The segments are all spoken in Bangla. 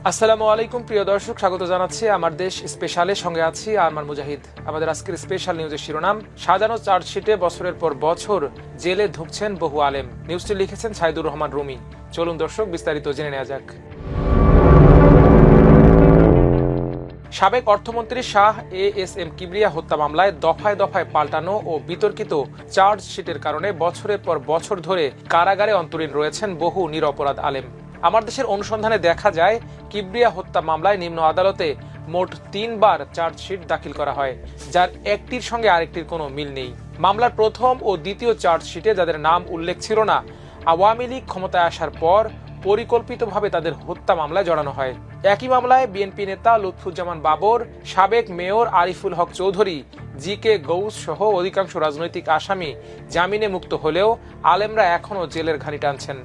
আসসালামু আলাইকুম প্রিয় দর্শক, স্বাগত জানাচ্ছি আমার দেশ স্পেশালের সঙ্গে আছি আরমান মুজাহিদ। আমাদের আজকের স্পেশাল নিউজের শিরোনাম, সাজানো চার্জশিটে বছরের পর বছর জেলে ঢুকছেন বহু আলেম। নিউজটি লিখেছেন সাইদুর রহমান রুমি। চলুন দর্শক, বিস্তারিত জেনে নেওয়া যাক। সাবেক অর্থমন্ত্রী শাহ এএসএম কিবরিয়া হত্যা মামলায় দফায় দফায় পাল্টানো ও বিতর্কিত চার্জশিটের কারণে বছরের পর বছর ধরে কারাগারে অন্তরীণ রয়েছেন বহু নিরপরাধ আলেম। আমার দেশের অনুসন্ধানে দেখা যায়, কিবরিয়া হত্যা মামলায় নিম্ন আদালতে মোট 3 বার চার্জশিট দাখিল করা হয়, যার একটির সঙ্গে আরেকটির কোনো মিল নেই। মামলার প্রথম ও দ্বিতীয় চার্জশিটে যাদের নাম উল্লেখ ছিল না, আওয়ামী লীগ ক্ষমতায় আসার পর পরিকল্পিতভাবে তাদের হত্যা মামলায় জড়ানো হয়। একই মামলায় বিএনপি নেতা লুৎফুজ্জামান বাবর, সাবেক মেয়র আরিফুল হক চৌধুরী, জি.কে. গৌস সহ অধিকাংশ রাজনৈতিক আসামি জামিনে মুক্ত হলেও আলেমরা এখনও জেলের ঘানি টানছেন।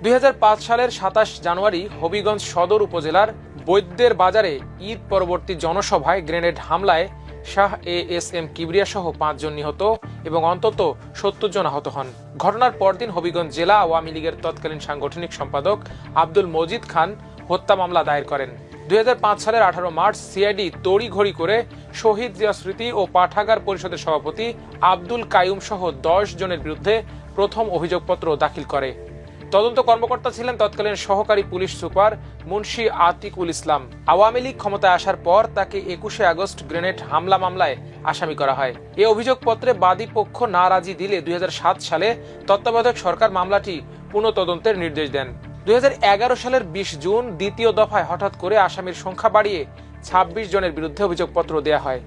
2005 সালের 27 জানুয়ারি হবিগঞ্জ সদর উপজেলার বৈদ্যের বাজারে ঈদ পরবর্তী জনসভায় গ্রেনেড হামলায় শাহ এএসএম কিবরিয়া সহ 5 জন নিহত এবং অন্তত 70 জন আহত হন। ঘটনার পরদিন হবিগঞ্জ জেলা আওয়ামী লীগের তৎকালীন সাংগঠনিক সম্পাদক আব্দুল মজিদ খান হত্যা মামলা দায়ের করেন। 2005 সালের 18 মার্চ সিআইডি তড়িঘড়ি করে শহীদ জিয়া স্মৃতি ও পাঠাগার পরিষদের সভাপতি আব্দুল কাইয়ুম সহ 10 জনের বিরুদ্ধে প্রথম অভিযোগপত্র দাখিল করে। তদন্ত কর্মকর্তা ছিলেন তৎকালীন সহকারী পুলিশ সুপার মুন্সি আতিকুল ইসলাম। আওয়ামী লীগ ক্ষমতায় আসার পর তাকে 21 আগস্ট গ্রেনেড হামলা মামলায় আসামি করা হয়। এই অভিযোগপত্রে বাদী পক্ষ না রাজি দিলে 2007 সালে তত্ত্বাবধায়ক সরকার মামলাটি পুনঃতদন্তের নির্দেশ দেন। 2011 সালের 20 জুন দ্বিতীয় দফায় হঠাৎ করে আসামির সংখ্যা বাড়িয়ে 26 জনের বিরুদ্ধে অভিযোগপত্র দেয়া হয়।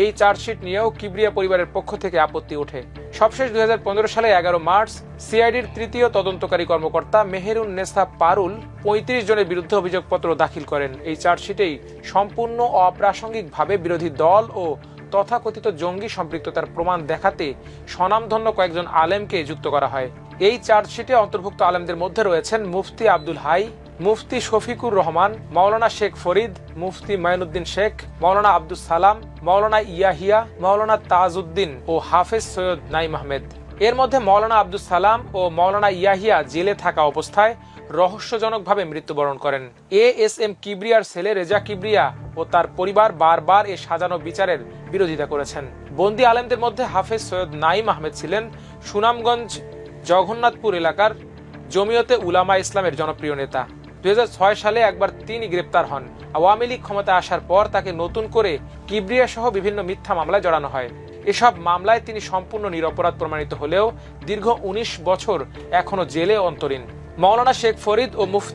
এই চার্জশিট নিয়েও কিবরিয়া পরিবারের পক্ষ থেকে আপত্তি ওঠে। সবশেষ 2015 সালে 11 মার্চ সিআইডির তৃতীয় তদন্তকারী কর্মকর্তা মেহেরুন নেসা পারুল 35 জনের বিরুদ্ধে অভিযোগপত্র দাখিল করেন। এই চার্জশিটেই সম্পূর্ণ অপ্রাসঙ্গিকভাবে বিরোধী দল ও তথাকথিত জঙ্গি সম্পৃক্ততার প্রমাণ দেখাতে স্বনামধন্য কয়েকজন আলেমকে যুক্ত করা হয়। এই চার্জশিটে অন্তর্ভুক্ত আলেমদের মধ্যে রয়েছেন মুফতি আব্দুল হাই, মুফতি শফিকুর রহমান, মাওলানা শেখ ফরিদ, মুফতি মাইনুদ্দিন শেখ, মাওলানা আব্দুল সালাম, মাওলানা ইয়াহিয়া, মাওলানা তাজউদ্দিন ও হাফেজ সৈয়দ নাইম আহমেদ। এর মধ্যে মাওলানা আব্দুল সালাম ও মাওলানা ইয়াহিয়া জেলে থাকা অবস্থায় রহস্যজনকভাবে মৃত্যুবরণ করেন। এএসএম কিবরিয়ার ছেলে রেজা কিবরিয়া ও তার পরিবার বারবার এ সাজানো বিচারের বিরোধিতা করেছেন। বন্দী আলেমদের মধ্যে হাফেজ সৈয়দ নাইম আহমেদ ছিলেন সুনামগঞ্জ জগন্নাথপুর এলাকার জমিয়তে উলামা ইসলামের জনপ্রিয় নেতা। 2006 সালে একবার তিনি গ্রেপ্তার হন। আওয়ামী লীগ ক্ষমতায় আসার পর তাকে নতুন করে কিবরিয়া সহ বিভিন্ন মিথ্যা মামলায় জড়ানো হয়। এসব মামলায় তিনি সম্পূর্ণ নিরপরাধ প্রমাণিত হলেও দীর্ঘ 19 বছর এখনো জেলে অন্তরীণ। মাওলানা শেখ ফরিদ ও মুফতি